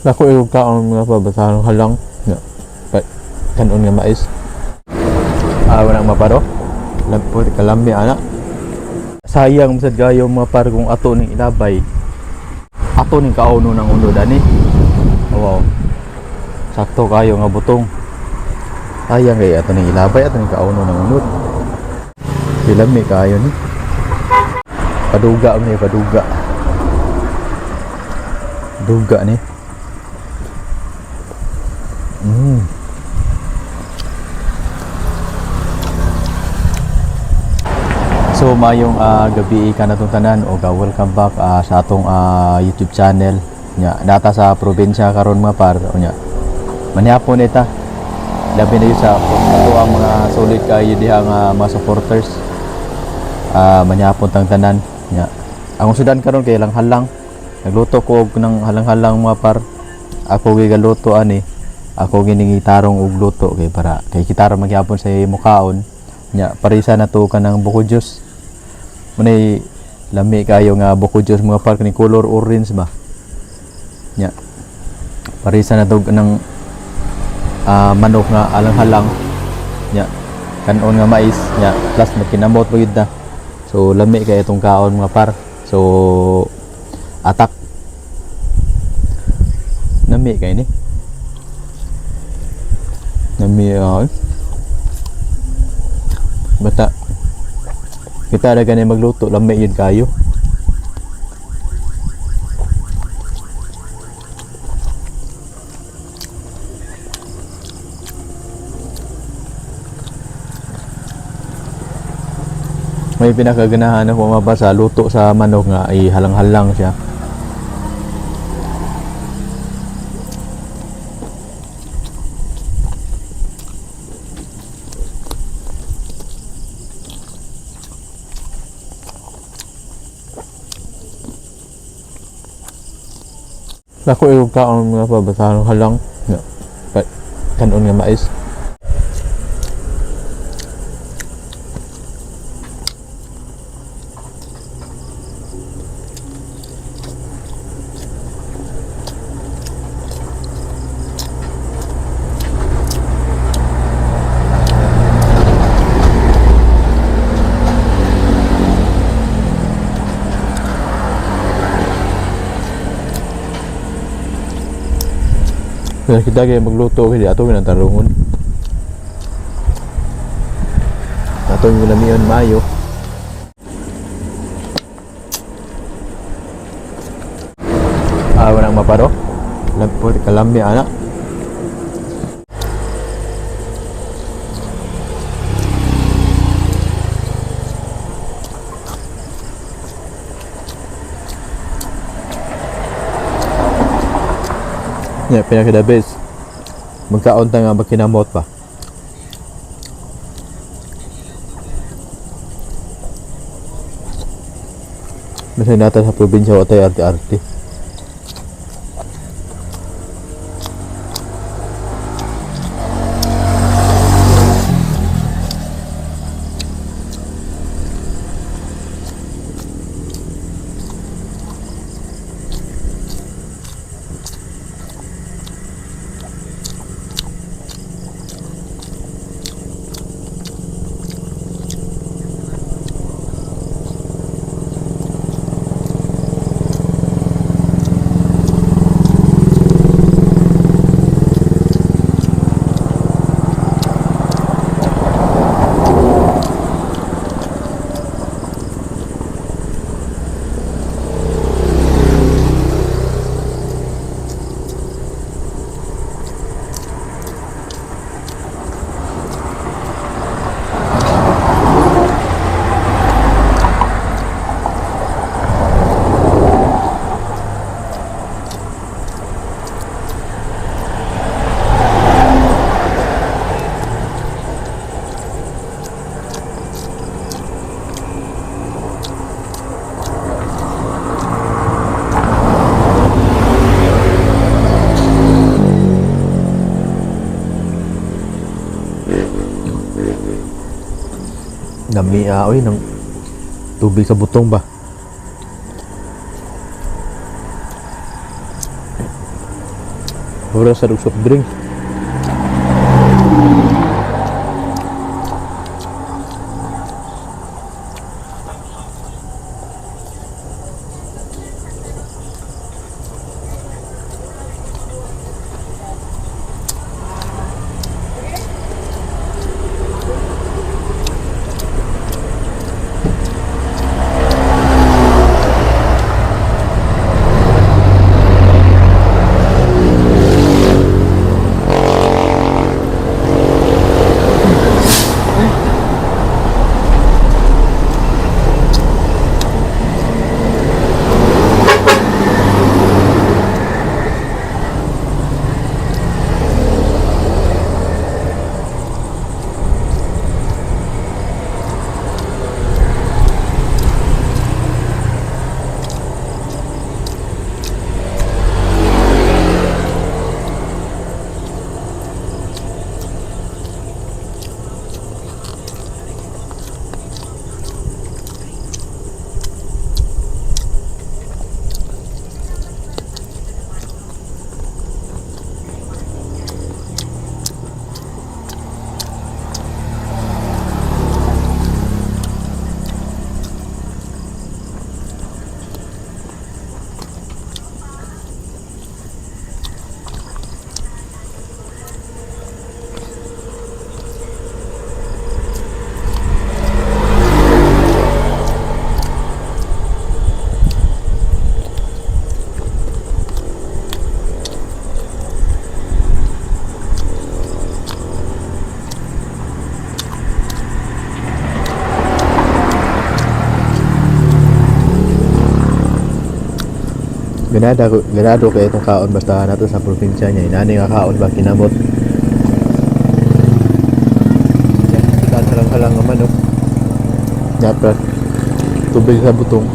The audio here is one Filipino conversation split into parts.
Ako yung kaon nga pa basahan halang nga kanon nga mais. Walang maparo. Lampo kalami ana. Sayang sad gayo mga par kung ato ning ilabay. Ato ning kauno ng unod ani. Wow. Sakto kayo nga butong. Sayang kay ato ning ilabay ato ning kauno ng unod. Ilami kayo ni. Paduga ni paduga. Duga ni. So mayong gabi ka natong tanan o welcome back sa atong YouTube channel nya data sa probinsya karon mga par nya manihapon ita labi na yun sa ato ang mga solid kayo diha nga mga supporters manihapon tang tanan nya ang sudan karon kay lang halang nagluto ko og ng halang-halang mga par ako gigaluto ani ako giningitarong og luto kay para kay kitara magyapon sa mukaon nya parisa na to kanang buko juice munay lami kayo nga buko juice mga par ni color orange ba nya parisa na to kanang manok nga alang-halang nya kanon nga mais nya plus makinamot pagid na so lami kay itong kaon mga par so atak nami kay ni nami bata kita ada ganay magluto lami yun kayo may pinakaganahan ako mabasa luto sa manok nga ay halang-halang siya. Ako yung kaon nga pa basahan halang nga kanon nga mais. Kaya kita kaya magluto kaya ato ng tarungon ato yung lamiyon mayo walang maparo lampo kalami anak nya pinaka the best magkaon ta nga makinamot pa masay natin sa probinsya o tayo arte-arte Dami oy ng tubig sa butong ba. Wala sa soft drink. Ganado kaya itong kaon basta nato sa probinsya niya. Inani nga kaon ba kinamot. Kita halang-halang nga manok. Dapat tubig sa butong.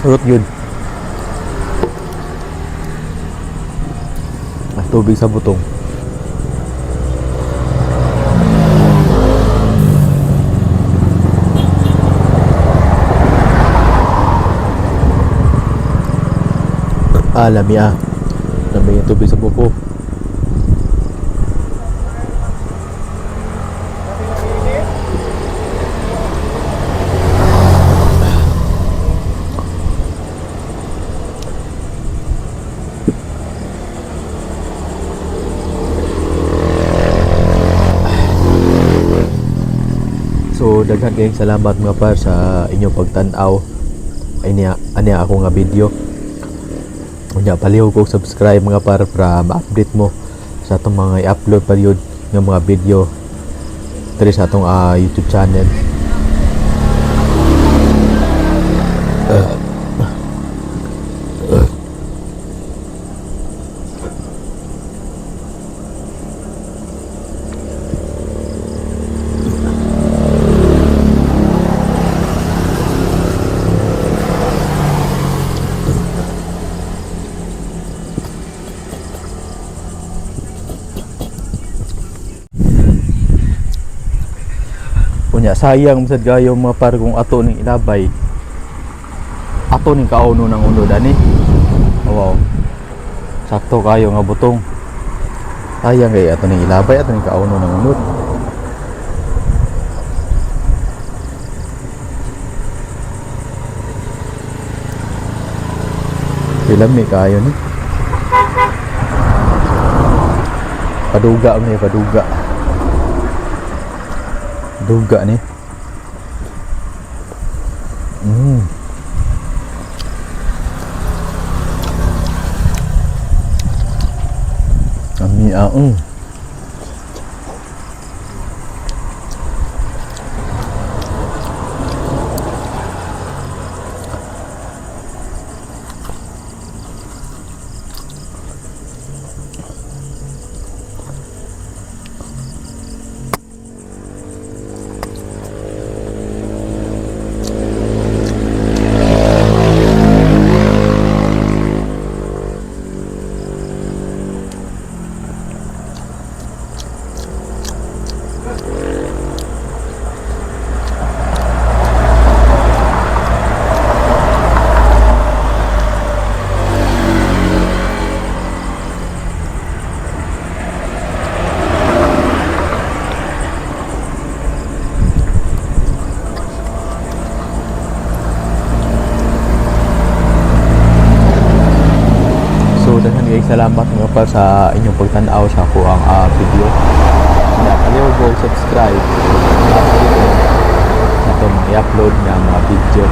Urot yun. Tubig sa butong. Lami Lami yung tubig sa buko. So daghan kayong salamat mga par sa inyong pagtan-aw ani ako nga video. Unya paliw ko subscribe mga par para ma-update mo sa atong mga i-upload pa yun ng mga video diri sa atong YouTube channel. Unya sayang sad gayo mga par kung ato ning ilabay. Ato ning kauno ng unod ani. Wow. Sakto kayo nga butong. Sayang kay ato ning ilabay ato ning kauno ng unod. Ilami kayo ni. Paduga may paduga. Duga ni. Ami aung. Daghan guys, salamat nga pa sa inyong pagtanaw sa ako ang video. Kaliw go subscribe. Ito mga i-upload ng mga video.